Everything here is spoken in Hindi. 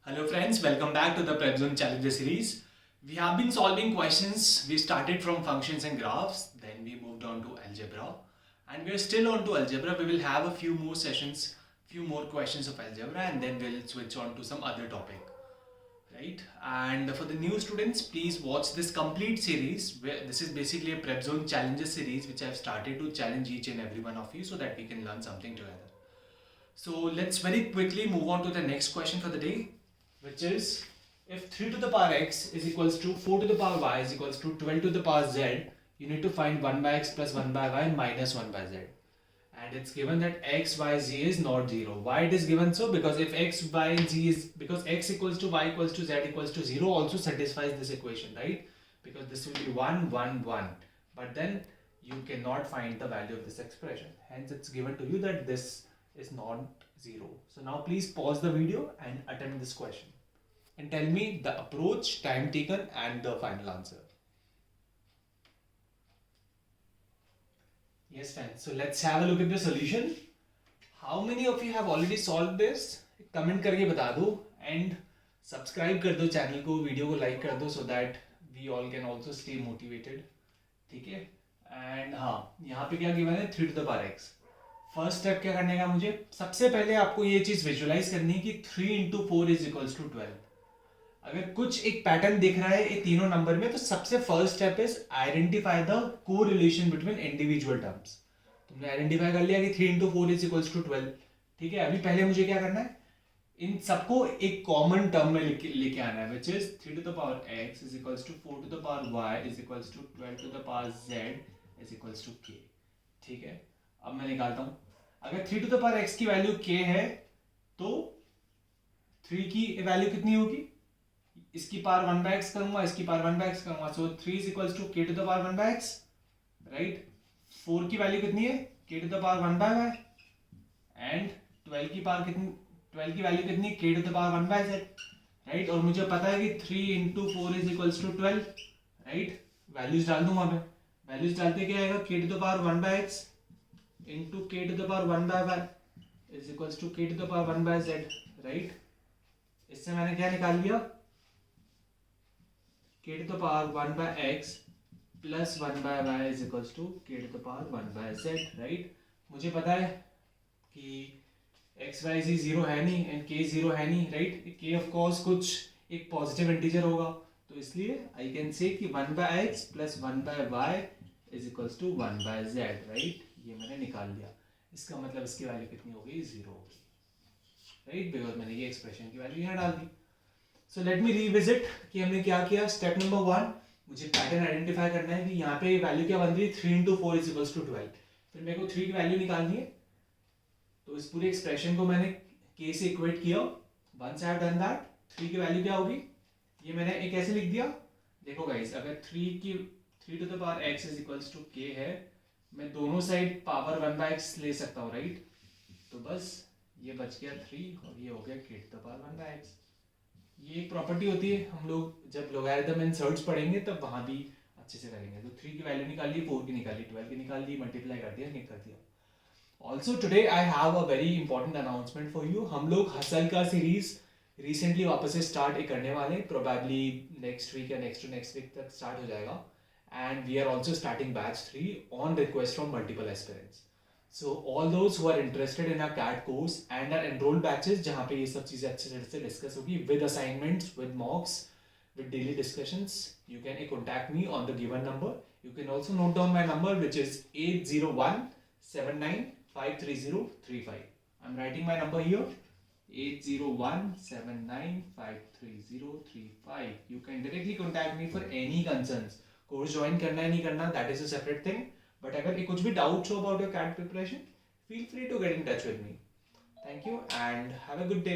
Hello friends, welcome back to the PrepZone Challenger series. We have been solving questions. We started from functions and graphs, then we moved on to algebra, and we are still on to algebra. We will have a few more sessions, few more questions of algebra, and then we'll switch on to some other topic, right? And for the new students, please watch this complete series. This is basically a PrepZone Challenger series which I have started to challenge each and every one of you so that we can learn something together. So let's very quickly move on to the next question for the day, which is if 3 to the power x is equals to 4 to the power y is equals to 12 to the power z, you need to find 1 by x plus 1 by y minus 1 by z. And it's given that x, y, z is not 0. Why it is given so? Because if x, y, and z is, because x equals to y equals to z equals to 0 also satisfies this equation, right? Because this will be 1, 1, 1. But then you cannot find the value of this expression. Hence it's given to you that this is not 0. So now please pause the video and attempt this question and tell me the approach, time taken and the final answer. Yes friends, so let's have a look at the solution. How many of you have already solved this? Comment करके बता दो and subscribe कर दो चैनल को, वीडियो को like कर दो so that we all can also stay motivated. ठीक है? And हाँ, यहाँ पे क्या given है 3 to the power x. First step क्या करने का मुझे सबसे पहले आपको ये चीज विजुअलाइज करनी है कि 3 इंटू 4 इज इक्वल्स टू 12. अगर कुछ एक पैटर्न दिख रहा है ये तीनों नंबर में तो सबसे first step is identify the correlation between individual terms. तुमने आइडेंटिफाई कर लिया कि 3 इंटू 4 इज इक्वल्स टू 12. ठीक है, अभी पहले मुझे क्या करना है, इन सबको एक कॉमन टर्म में लेके आना है which is 3 to the power x is equals to 4 to the power y is equals to 12 to the power z is equals to k. ठीक है, अब मैं निकालता हूं. अगर 3 टू द पावर x की वैल्यू k है तो 3 की वैल्यू कितनी होगी, इसकी पावर 1 बाय x करूंगा, इसकी पावर 1 बाय x करूंगा. So 3 is equals to k to the power 1 by x, right. 4 की वैल्यू कितनी है, k to the power 1 by y, and 12 की पावर कितनी, 12 की वैल्यू कितनी है, k to the power 1 by z, right. और मुझे पता है कि 3 into 4 is equals to 12, right. Values डाल दूंगा मैं, वैल्यूज डालते क्या आएगा, k to the power 1 by x into k to the power 1 by y is equals to k to the power 1 by z, right. इससे मैंने क्या निकाल लिया, k to the power 1 by x plus 1 by y is equals to k to the power 1 by z, right. मुझे पता है कि x y z 0 है नहीं एंड k 0 है नहीं, राइट. k ऑफ कोर्स कुछ एक पॉजिटिव इंटीजर होगा तो इसलिए आई कैन से कि 1 by x plus 1 by y is equals to 1 by z, right. ये मैंने निकाल लिया. इसका मतलब इसकी वैल्यू कितनी हो गई, 0 हो गई, राइट, बिकॉज मैंने ये एक्सप्रेशन की वैल्यू यहाँ डाल दी. सो लेट मी रिविजिट कि हमने क्या किया. स्टेप नंबर 1, मुझे पैटर्न आइडेंटिफाई करना है कि यहाँ पे वैल्यू क्या बन रही है, 3 इंटू 4 इज इक्वल्स टू 12. फिर मेरे को 3 की वैल्यू निकालनी है तो इस पूरे एक्सप्रेशन को मैंने k से इक्वेट किया. Once I have done that 3 की वैल्यू क्या होगी, ये मैंने एक ऐसे लिख दिया. देखो गाइस, अगर 3 to the power x is equals to k है, मैं दोनों साइड पावर 1 बाय x ले सकता हूँ, राइट. तो बस ये बच गया 3 और ये हो गया k to the power 1 by x. ये एक प्रॉपर्टी होती है, हम लोग जब लॉगरिथम एंड सर्च पढ़ेंगे तब वहां भी अच्छे से करेंगे. तो 3 की वैल्यू निकाल ली, 4 की निकाली, 12 की निकाल ली, मल्टीप्लाई कर दिया, निकल दिया. Also today I have a very important announcement for you. हम लोग हसल का सीरीज रिसेंटली वापस से स्टार्ट करने वाले, प्रोबेबली नेक्स्ट वीक या नेक्स्ट टू नेक्स्ट वीक तक स्टार्ट हो जाएगा. And we are also starting batch 3 on request from multiple aspirants. So all those who are interested in our CAT course and our enrolled batches जहाँ पे ये सब चीजें अच्छे से discuss होगी with assignments, with mocks, with daily discussions, you can contact me on the given number. You can also note down my number which is 80179533035. I'm writing my number here, 80179533035. You can directly contact me for any concerns. Course join करना है नहीं करना, that is a separate thing. But अगर कुछ भी डाउट्स हो about your CAT preparation, feel free to get in touch with me. Thank you and have a good day.